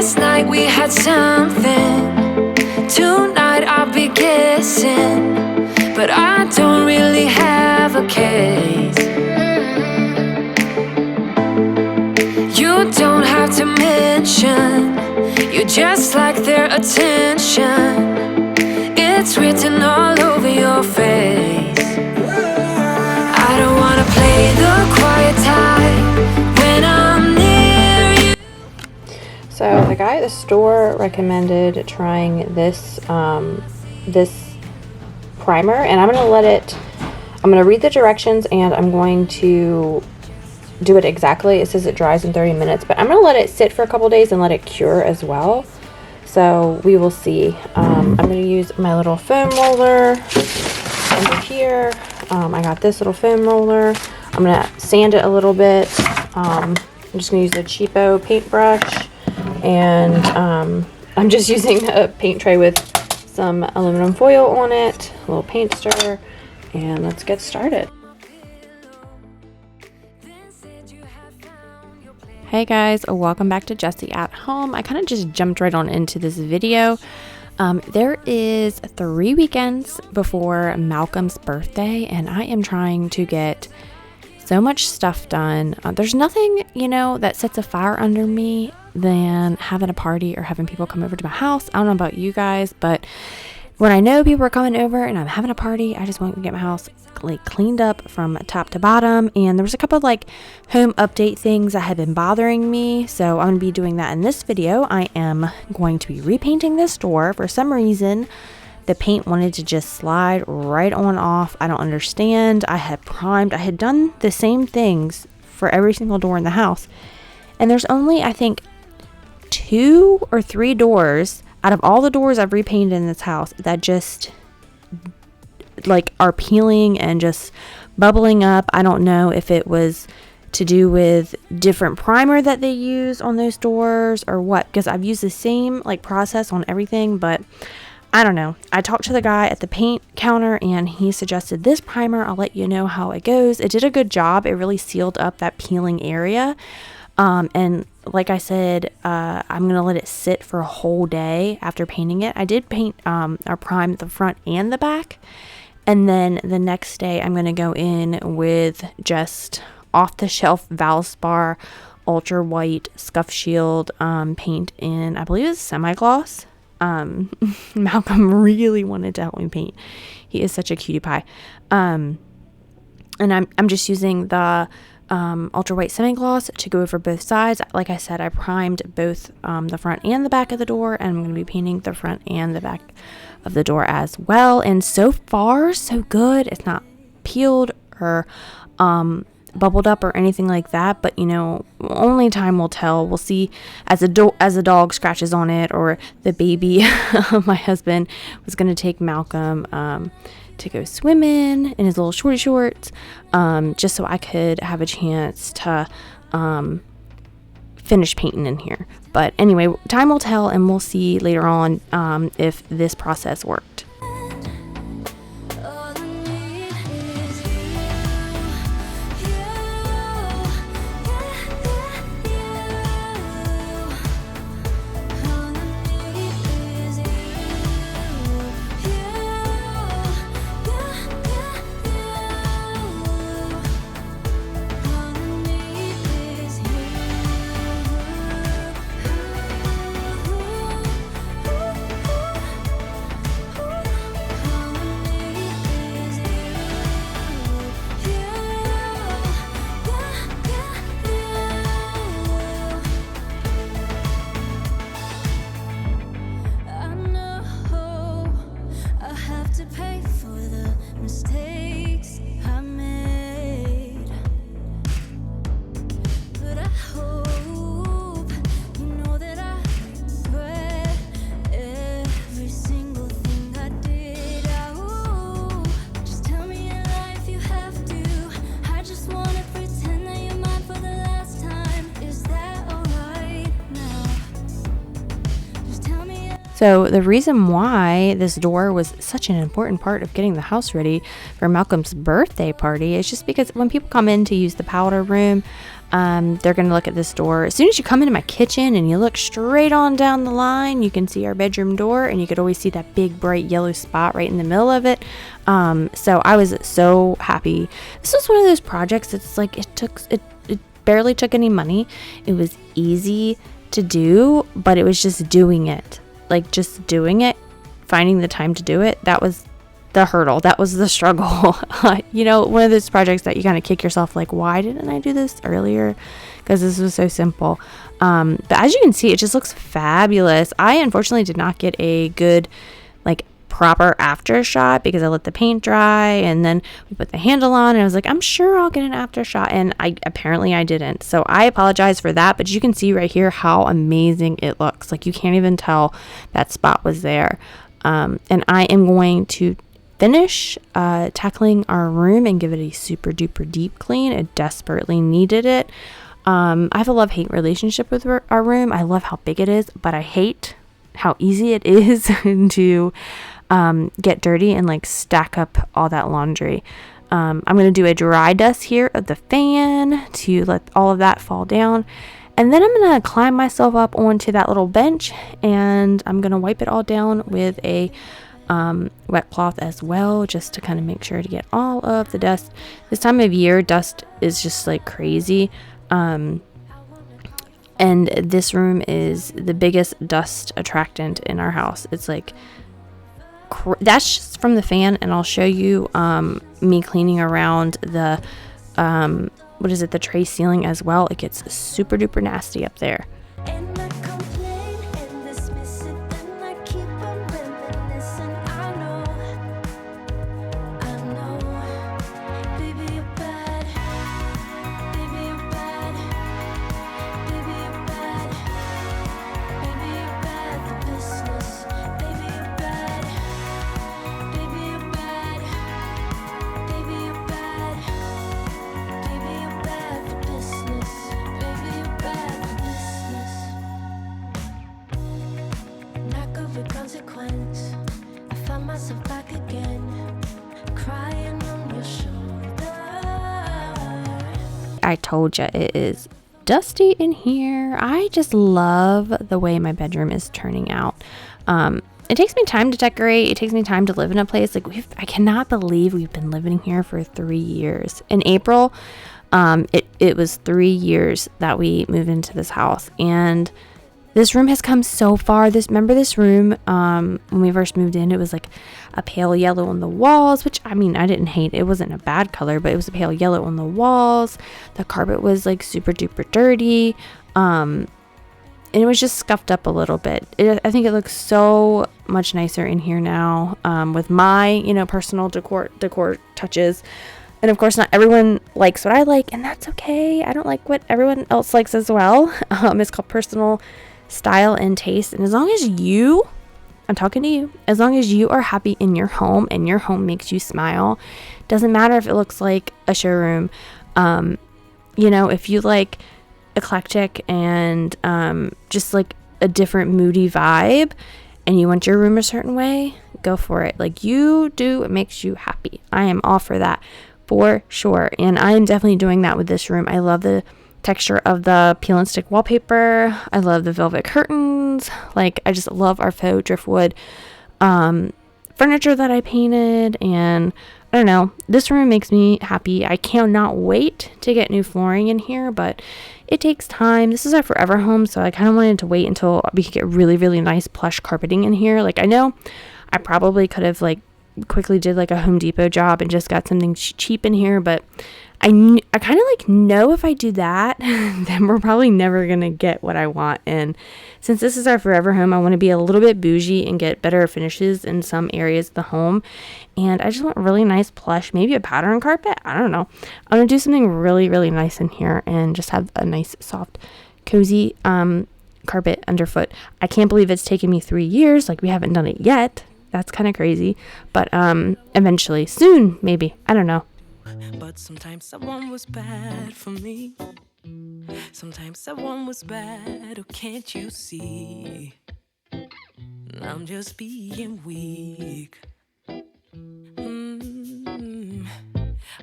Last night we had something. Tonight I'll be kissing, but I don't really have a case. You don't have to mention, you just like their attention. It's written all over your face. I don't wanna play the quiet type when I'm near you. So the guy at the store recommended trying this this primer, and I'm gonna read the directions and I'm going to do it exactly. It says it dries in 30 minutes, but I'm gonna let it sit for a couple days and let it cure as well. So we will see. I'm gonna use my little foam roller over here. I got this little foam roller. I'm gonna sand it a little bit. I'm just gonna use a cheapo paintbrush, and I'm just using a paint tray with some aluminum foil on it, a little paint stir, and let's get started. Hey guys, welcome back to Jessie at Home. I kind of just jumped right on into this video. There is 3 weekends before Malcolm's birthday, and I am trying to get so much stuff done. There's nothing, that sets a fire under me than having a party or having people come over to my house. I don't know about you guys, but when I know people are coming over and I'm having a party, I just want to get my house cleaned up from top to bottom. And there was a couple of home update things that had been bothering me, so I'm going to be doing that in this video. I am going to be repainting this door. For some reason, the paint wanted to just slide right on off. I don't understand. I had primed. I had done the same things for every single door in the house, and there's only, I think, 2 or 3 doors out of all the doors I've repainted in this house that just are peeling and just bubbling up. I don't know if it was to do with different primer that they use on those doors or what, because I've used the same process on everything, but I don't know. I talked to the guy at the paint counter and he suggested this primer. I'll let you know how it goes. It did a good job. It really sealed up that peeling area. And like I said, I'm going to let it sit for a whole day after painting it. I did paint or prime the front and the back. And then the next day I'm going to go in with just off-the-shelf Valspar Ultra White Scuff Shield paint in, I believe it's semi-gloss. Malcolm really wanted to help me paint. He is such a cutie pie. And I'm just using the ultra white semi-gloss to go over both sides. Like I said, I primed both the front and the back of the door, and I'm going to be painting the front and the back of the door as well. And so far, so good. It's not peeled or bubbled up or anything like that, but only time will tell. We'll see as a dog scratches on it, or the baby. My husband was going to take Malcolm to go swimming in his little shorty shorts, just so I could have a chance to finish painting in here. But anyway, time will tell, and we'll see later on if this process worked. So the reason why this door was such an important part of getting the house ready for Malcolm's birthday party is just because when people come in to use the powder room, they're going to look at this door. As soon as you come into my kitchen and you look straight on down the line, you can see our bedroom door, and you could always see that big bright yellow spot right in the middle of it. So I was so happy. This was one of those projects that's like it barely took any money. It was easy to do, but it was just doing it. Like just doing it, finding the time to do it. That was the hurdle. That was the struggle. One of those projects that you kind of kick yourself like, why didn't I do this earlier? Because this was so simple. But as you can see, it just looks fabulous. I unfortunately did not get a good proper after shot because I let the paint dry and then we put the handle on and I was like, I'm sure I'll get an after shot, and I didn't. So I apologize for that, but you can see right here how amazing it looks. Like you can't even tell that spot was there. And I am going to finish tackling our room and give it a super duper deep clean. It desperately needed it. I have a love-hate relationship with our room. I love how big it is, but I hate how easy it is to get dirty and stack up all that laundry. I'm going to do a dry dust here of the fan to let all of that fall down. And then I'm going to climb myself up onto that little bench and I'm going to wipe it all down with a wet cloth as well, just to kind of make sure to get all of the dust. This time of year, dust is just crazy. And this room is the biggest dust attractant in our house. It's that's just from the fan, and I'll show you me cleaning around the the tray ceiling as well. It gets super duper nasty up there. I told you it is dusty in here. I just love the way my bedroom is turning out. It takes me time to decorate. It takes me time to live in a place. I cannot believe we've been living here for 3 years. In April, it was 3 years that we moved into this house, and this room has come so far. Remember this room, when we first moved in, it was a pale yellow on the walls, which I didn't hate. It wasn't a bad color, but it was a pale yellow on the walls. The carpet was super duper dirty. And it was just scuffed up a little bit. I think it looks so much nicer in here now, with my, personal decor touches. And of course, not everyone likes what I like, and that's okay. I don't like what everyone else likes as well. It's called personal style and taste. And as long as I'm talking to you, as long as you are happy in your home and your home makes you smile, doesn't matter if it looks like a showroom. If you like eclectic and just a different moody vibe and you want your room a certain way, go for it. You do what makes you happy. I am all for that for sure. And I am definitely doing that with this room. I love the texture of the peel and stick wallpaper. I love the velvet curtains. I just love our faux driftwood furniture that I painted, and I don't know, this room makes me happy. I cannot wait to get new flooring in here, but it takes time. This is our forever home, so I kind of wanted to wait until we could get really, really nice plush carpeting in here. I know I probably could have quickly did a Home Depot job and just got something cheap in here, but I kind of know if I do that, then we're probably never going to get what I want. And since this is our forever home, I want to be a little bit bougie and get better finishes in some areas of the home. And I just want really nice plush, maybe a pattern carpet. I don't know. I'm going to do something really, really nice in here and just have a nice, soft, cozy carpet underfoot. I can't believe it's taken me 3 years. We haven't done it yet. That's kind of crazy. But eventually, soon, maybe. I don't know. But sometimes someone was bad for me. Sometimes someone was bad, oh can't you see? I'm just being weak.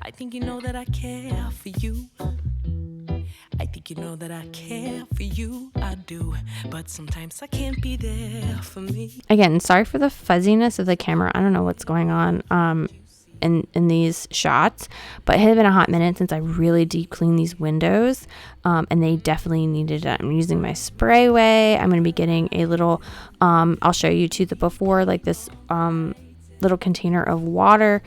I think you know that I care for you. I think you know that I care for you. I do, but sometimes I can't be there for me. Again, sorry for the fuzziness of the camera. I don't know what's going on in these shots, but it had been a hot minute since I really deep cleaned these windows, and they definitely needed it. I'm using my sprayway. I'm going to be getting a little, I'll show you too the before, like this little container of water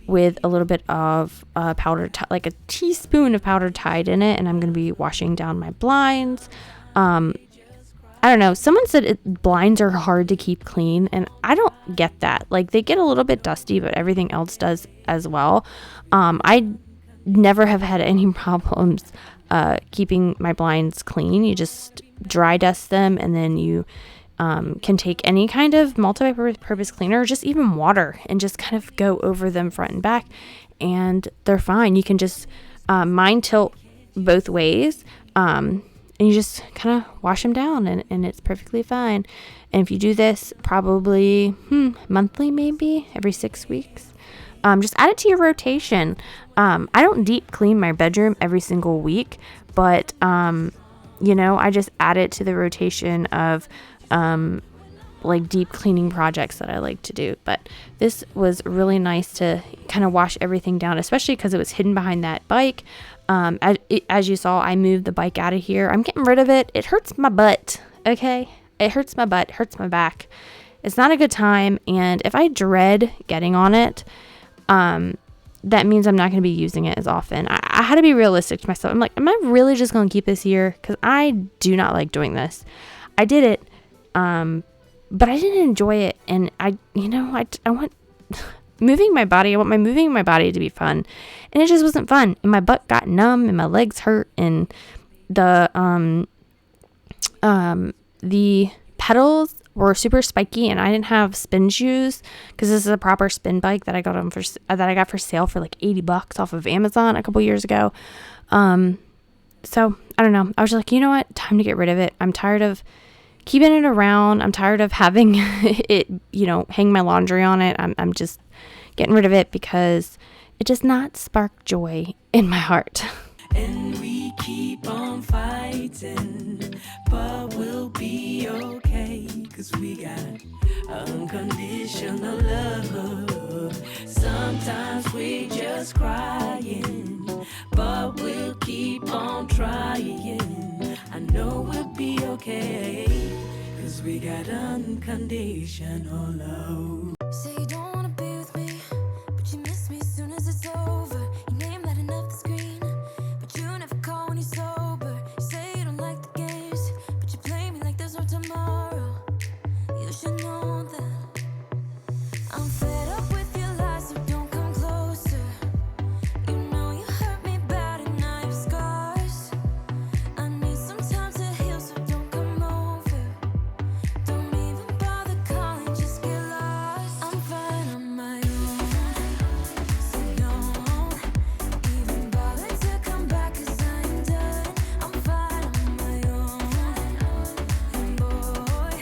with a little bit of like a teaspoon of powder Tide in it, and I'm going to be washing down my blinds. I don't know. Someone said blinds are hard to keep clean, and I don't get that. Like, they get a little bit dusty, but everything else does as well. I never have had any problems keeping my blinds clean. You just dry dust them, and then you can take any kind of multi-purpose cleaner, or just even water, and just kind of go over them front and back, and they're fine. You can just mine tilt both ways, and you just kind of wash them down, and it's perfectly fine. And if you do this probably monthly, maybe every 6 weeks, just add it to your rotation. I don't deep clean my bedroom every single week, but I just add it to the rotation of like deep cleaning projects that I like to do. But this was really nice to kind of wash everything down, especially because it was hidden behind that bike. As you saw, I moved the bike out of here. I'm getting rid of it. It hurts my butt. Okay. It hurts my butt, hurts my back. It's not a good time. And if I dread getting on it, that means I'm not going to be using it as often. I had to be realistic to myself. I'm like, am I really just going to keep this here? Cause I do not like doing this. I did it. But I didn't enjoy it. And I want moving my body. I want my moving my body to be fun. And it just wasn't fun. And my butt got numb and my legs hurt. And the pedals were super spiky, and I didn't have spin shoes because this is a proper spin bike that I got for sale for like $80 off of Amazon a couple years ago. So I don't know. I was like, you know what? Time to get rid of it. I'm tired of keeping it around. I'm tired of having it, hang my laundry on it. I'm just getting rid of it because it does not spark joy in my heart. And we keep on fighting, but we'll be okay, 'cause we got unconditional love. Sometimes we just crying, but we'll keep on trying. I know we'll be okay, 'cause we got unconditional love. Say you don't wanna be with me, but you miss me as soon as it's over. Your name lighting up the screen, but you never call when you're sober. You say you don't like the games, but you play me like there's no tomorrow. You should know that I'm fed up with your lies, so don't come closer. You know you hurt me bad and now you have scars. I need some time to heal, so don't come over. Don't even bother calling, just get lost. I'm fine on my own, so don't even bother to come back, 'cause I am done. I'm fine on my own, and boy,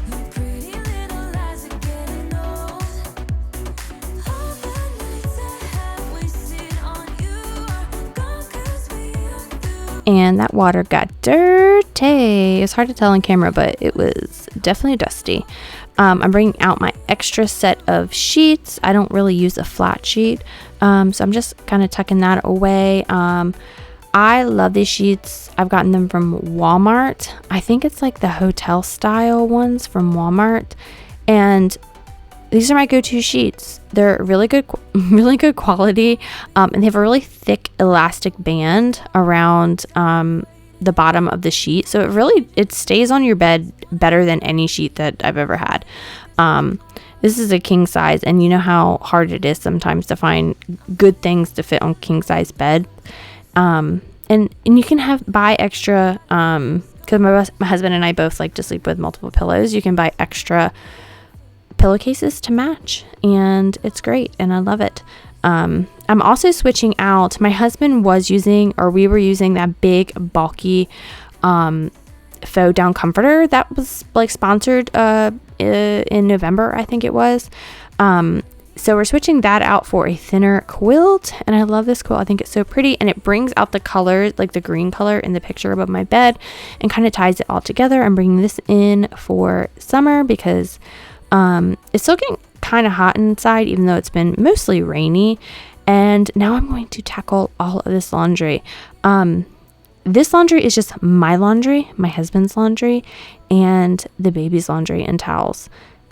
your pretty little lies are getting old. All the nights I have wasted on you are gone, 'cause we are through. And that water got dirty. It's hard to tell on camera, but it was definitely dusty. I'm bringing out my extra set of sheets. I don't really use a flat sheet, so I'm just kind of tucking that away. I love these sheets. I've gotten them from Walmart. I think it's like the hotel style ones from Walmart, and these are my go-to sheets. They're really good quality, and they have a really thick elastic band around the bottom of the sheet, so it stays on your bed better than any sheet that I've ever had. This is a king size, and you know how hard it is sometimes to find good things to fit on king size bed. And you can buy extra, because my husband and I both like to sleep with multiple pillows. You can buy extra pillowcases to match, and it's great, and I love it. I'm also switching out. My husband we were using that big bulky faux down comforter that was like sponsored in November, I think it was. So we're switching that out for a thinner quilt, and I love this quilt. I think it's so pretty, and it brings out the color, like the green color in the picture above my bed, and kind of ties it all together. I'm bringing this in for summer because it's still getting kind of hot inside, even though it's been mostly rainy. And now I'm going to tackle all of this laundry. This laundry is just my laundry, my husband's laundry, and the baby's laundry and towels.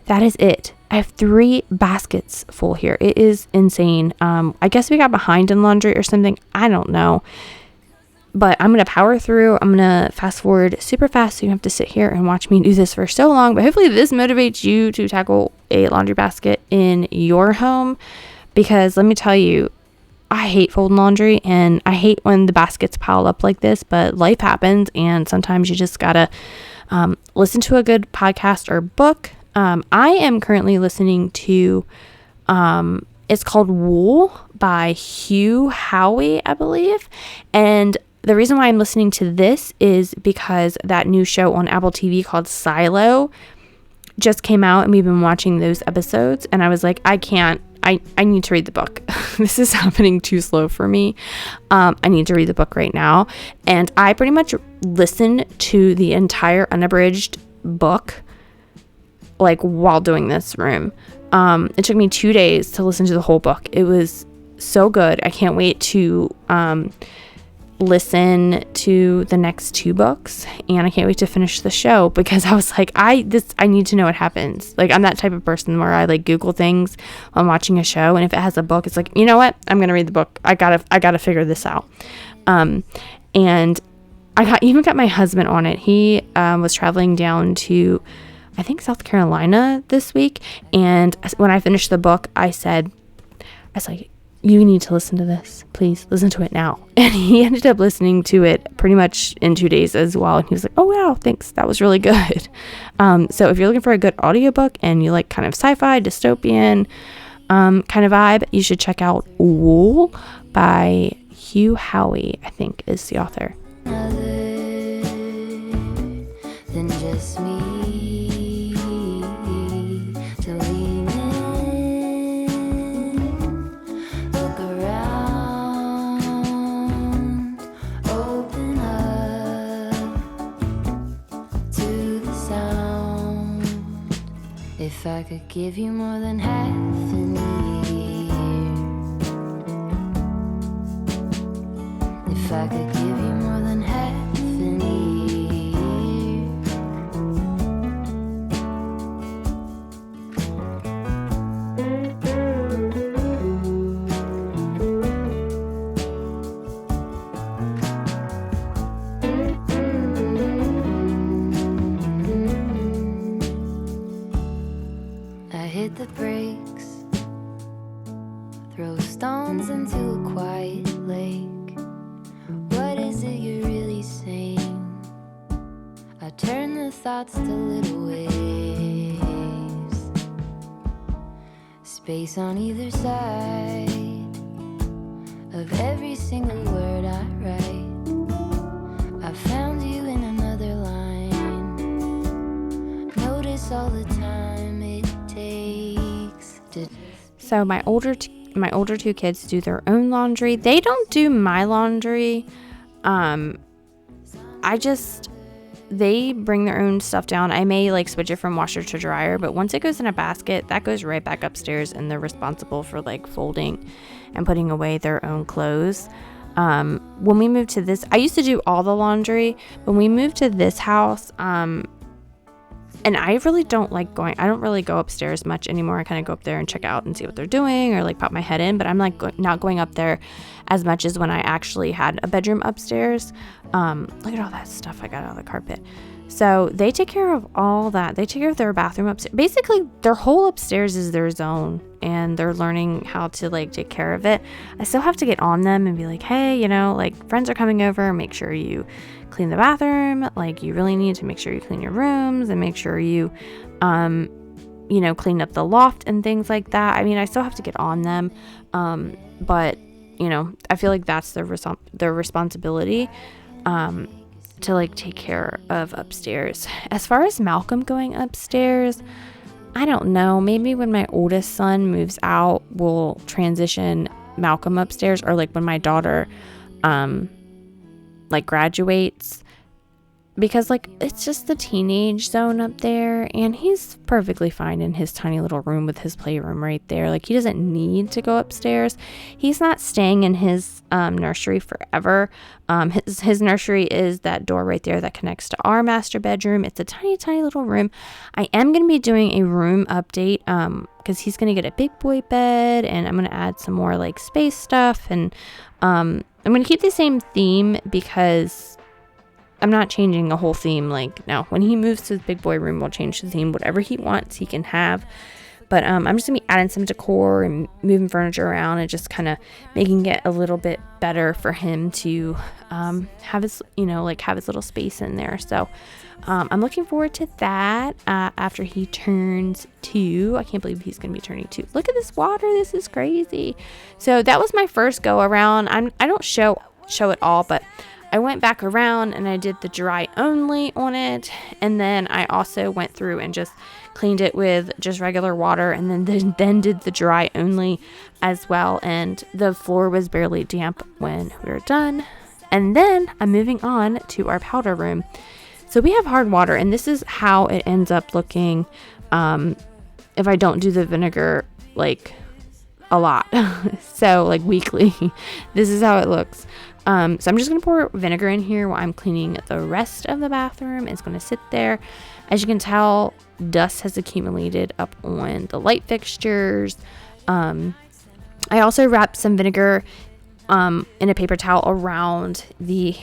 That is it. I have 3 baskets full here. It is insane. I guess we got behind in laundry or something. I don't know. But I'm going to power through. I'm going to fast forward super fast so you don't have to sit here and watch me do this for so long. But hopefully this motivates you to tackle a laundry basket in your home. Because let me tell you, I hate folding laundry and I hate when the baskets pile up like this. But life happens, and sometimes you just got to listen to a good podcast or book. I am currently listening to, it's called Wool by Hugh Howey, I believe. And the reason why I'm listening to this is because that new show on Apple TV called Silo just came out, and we've been watching those episodes. And I was like, I need to read the book. This is happening too slow for me. I need to read the book right now. And I pretty much listened to the entire unabridged book like while doing this room. It took me 2 days to listen to the whole book. It was so good. I can't wait to listen to the next 2 books, and I can't wait to finish the show because I was like, I need to know what happens. Like, I'm that type of person where I like Google things while I'm watching a show, and if it has a book, it's like, you know what, I'm gonna read the book. I gotta figure this out. And I even got my husband on it. He was traveling down to, I think, South Carolina this week, and when I finished the book, I was like, you need to listen to this. Please listen to it now. And he ended up listening to it pretty much in 2 days as well. And he was like, oh, wow, thanks. That was really good. So if you're looking for a good audiobook and you like kind of sci-fi, dystopian kind of vibe, you should check out Wool by Hugh Howey, I think is the author. Other than just me. If I could give you more than half an year, if I could give you more than half an hit the brakes, throw stones into a quiet lake. What is it you're really saying? I turn the thoughts to little waves, space on either side of every single word I write. I found you in another line. Notice all the time it takes to. So my older 2 kids do their own laundry. They don't do my laundry. They bring their own stuff down. I may like switch it from washer to dryer, but once it goes in a basket, that goes right back upstairs, and they're responsible for like folding and putting away their own clothes. When we moved to this, I used to do all the laundry. When we moved to this house, and I really don't like I don't really go upstairs much anymore. I kind of go up there and check out and see what they're doing, or like pop my head in, but I'm like not going up there as much as when I actually had a bedroom upstairs. Look at all that stuff I got out of the carpet. So they take care of all that. They take care of their bathroom upstairs. Basically, their whole upstairs is their zone, and they're learning how to like take care of it. I still have to get on them and be like, hey, like friends are coming over. Make sure you clean the bathroom. Like, you really need to make sure you clean your rooms and make sure you, clean up the loft and things like that. I mean, I still have to get on them, but I feel like that's their responsibility. to like take care of upstairs. As far as Malcolm going upstairs, I don't know. Maybe when my oldest son moves out, we'll transition Malcolm upstairs, or like when my daughter like graduates, because like it's just the teenage zone up there, and he's perfectly fine in his tiny little room with his playroom right there. Like, he doesn't need to go upstairs. He's not staying in his nursery forever. His nursery is that door right there that connects to our master bedroom. It's a tiny little room. I am going to be doing a room update because he's going to get a big boy bed, and I'm going to add some more like space stuff, and I'm going to keep the same theme because I'm not changing the whole theme. Like, no, when he moves to his big boy room, we'll change the theme. Whatever he wants, he can have. But I'm just going to be adding some decor and moving furniture around and just kind of making it a little bit better for him to have his, have his little space in there. So I'm looking forward to that after he turns 2. I can't believe he's going to be turning 2. Look at this water. This is crazy. So that was my first go around. I don't show it all, but I went back around and I did the dry only on it, and then I also went through and just cleaned it with just regular water, and then did the dry only as well, and the floor was barely damp when we were done. And then I'm moving on to our powder room. So we have hard water, and this is how it ends up looking if I don't do the vinegar like a lot. So like weekly, this is how it looks. So I'm just going to pour vinegar in here while I'm cleaning the rest of the bathroom. It's going to sit there. As you can tell, dust has accumulated up on the light fixtures. I also wrapped some vinegar in a paper towel around the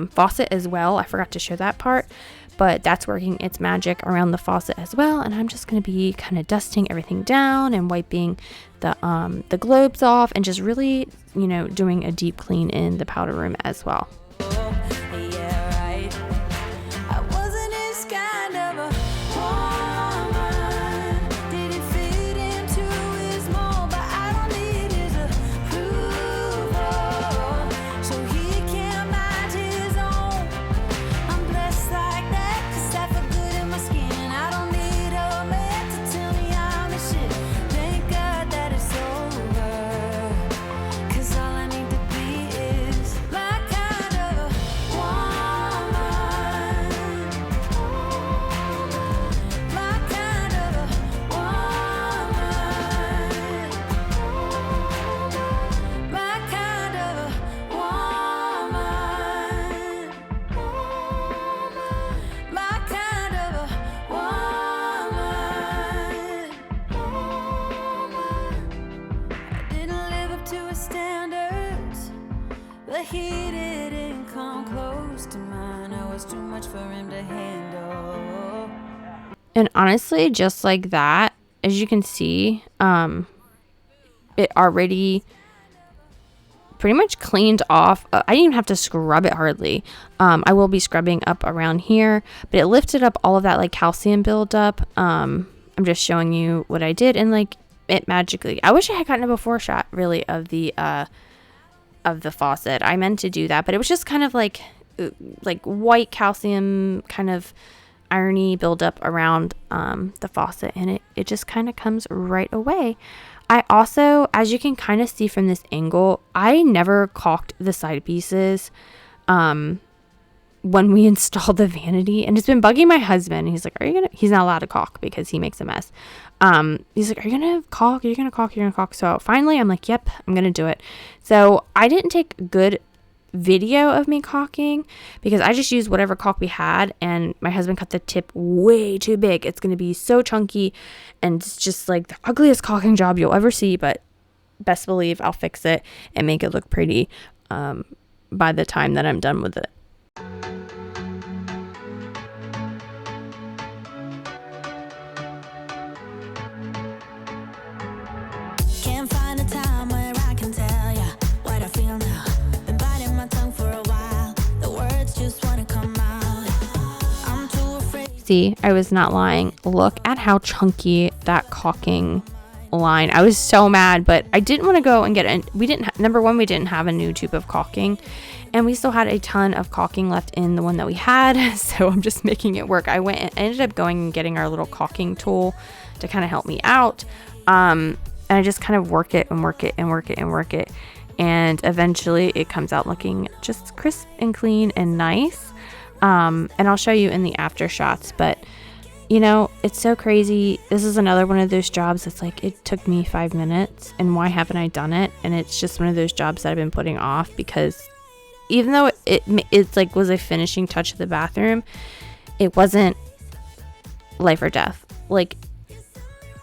faucet as well. I forgot to show that part, but that's working its magic around the faucet as well. And I'm just going to be kind of dusting everything down and wiping the globes off, and just really, doing a deep clean in the powder room as well. He didn't come close to mine. I was too much for him to handle. And honestly, just like that, as you can see, it already pretty much cleaned off. I didn't even have to scrub it hardly. I will be scrubbing up around here, but it lifted up all of that like calcium buildup. I'm just showing you what I did, and like it magically. I wish I had gotten a before shot really of the faucet. I meant to do that, but it was just kind of like white calcium kind of irony buildup around the faucet, and it just kind of comes right away. I also, as you can kind of see from this angle, I never caulked the side pieces when we installed the vanity, and it's been bugging my husband. He's like, he's not allowed to caulk because he makes a mess. He's like, are you gonna caulk? You're gonna caulk. So finally I'm like, yep, I'm gonna do it. So I didn't take good video of me caulking because I just used whatever caulk we had, and my husband cut the tip way too big. It's gonna be so chunky, and it's just like the ugliest caulking job you'll ever see, but best believe I'll fix it and make it look pretty by the time that I'm done with it. Can't find a time where I can tell ya what I feel now. Been biting my tongue for a while. The words just wanna come out. I'm too afraid. See, I was not lying. Look at how chunky that caulking line. I was so mad, but I didn't want to go and get it. Number one, we didn't have a new tube of caulking, and we still had a ton of caulking left in the one that we had. So I'm just making it work. I ended up going and getting our little caulking tool to kind of help me out. And I just kind of work it and work it and work it and work it. And eventually it comes out looking just crisp and clean and nice. And I'll show you in the after shots, but you know, it's so crazy. This is another one of those jobs that's like, it took me 5 minutes and why haven't I done it? And it's just one of those jobs that I've been putting off because even though it's like was a finishing touch of the bathroom, it wasn't life or death. Like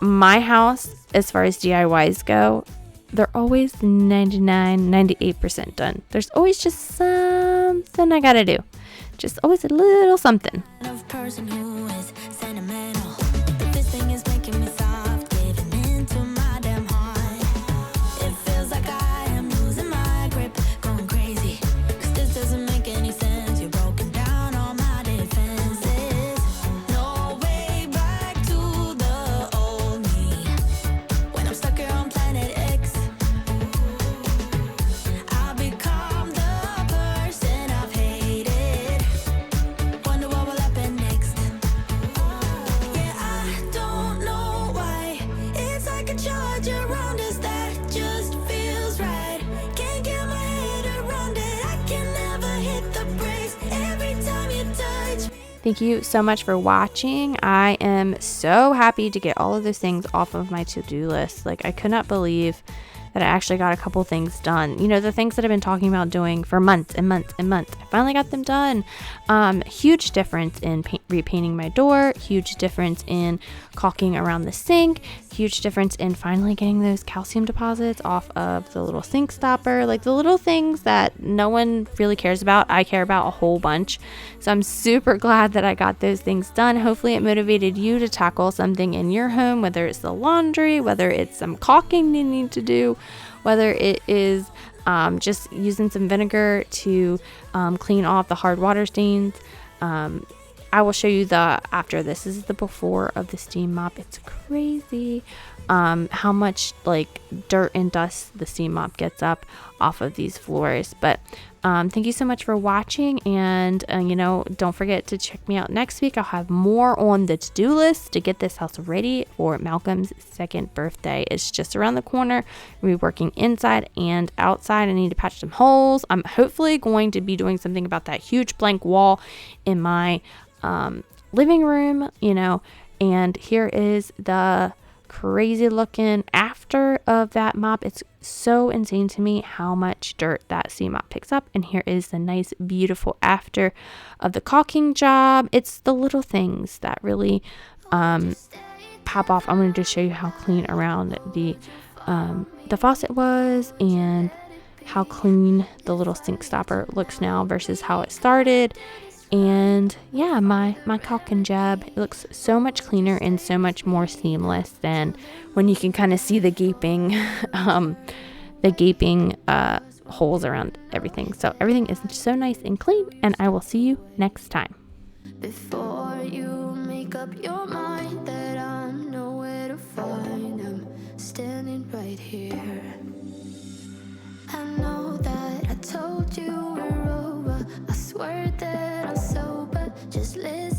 my house, as far as DIYs go, they're always 98% done. There's always just something I gotta do. Just always a little something. Person who is sentimental. But this thing is making me soft, giving into my damn heart. It feels like I am losing my grip, going crazy. 'Cause this doesn't make any sense. You're broken down all my defenses. No way back to the old me. When I'm stuck here on planet X, I'll become the person I've hated. Wonder what will happen next. Yeah, I don't know why. It's like a charge around us that just feels right. Can't get my head around it. I can never hit the brakes every time you touch me. Thank you so much for watching. I am so happy to get all of those things off of my to-do list. Like, I could not believe that I actually got a couple things done. You know, the things that I've been talking about doing for months and months and months. I finally got them done. Huge difference in repainting my door. Huge difference in caulking around the sink. Huge difference in finally getting those calcium deposits off of the little sink stopper. Like the little things that no one really cares about, I care about a whole bunch. So I'm super glad that I got those things done. Hopefully it motivated you to tackle something in your home, whether it's the laundry, whether it's some caulking you need to do, whether it is just using some vinegar to clean off the hard water stains. I will show you the after. This is the before of the steam mop. It's crazy how much like dirt and dust the steam mop gets up off of these floors. But thank you so much for watching, and you know, don't forget to check me out next week. I'll have more on the to-do list to get this house ready for Malcolm's 2nd birthday. It's just around the corner. We'll be working inside and outside. I need to patch some holes. I'm hopefully going to be doing something about that huge blank wall in my living room, you know. And here is the crazy looking after of that mop. It's so insane to me how much dirt that steam mop picks up. And here is the nice beautiful after of the caulking job. It's the little things that really pop off. I'm going to just show you how clean around the faucet was and how clean the little sink stopper looks now versus how it started. And yeah, my caulking job, it looks so much cleaner and so much more seamless than when you can kind of see the gaping holes around everything. So everything is so nice and clean, and I will see you next time. Before you make up your mind that I'm nowhere to find, I'm standing right here. I know that I told you we're over. I swear that I'm sober. Just listen.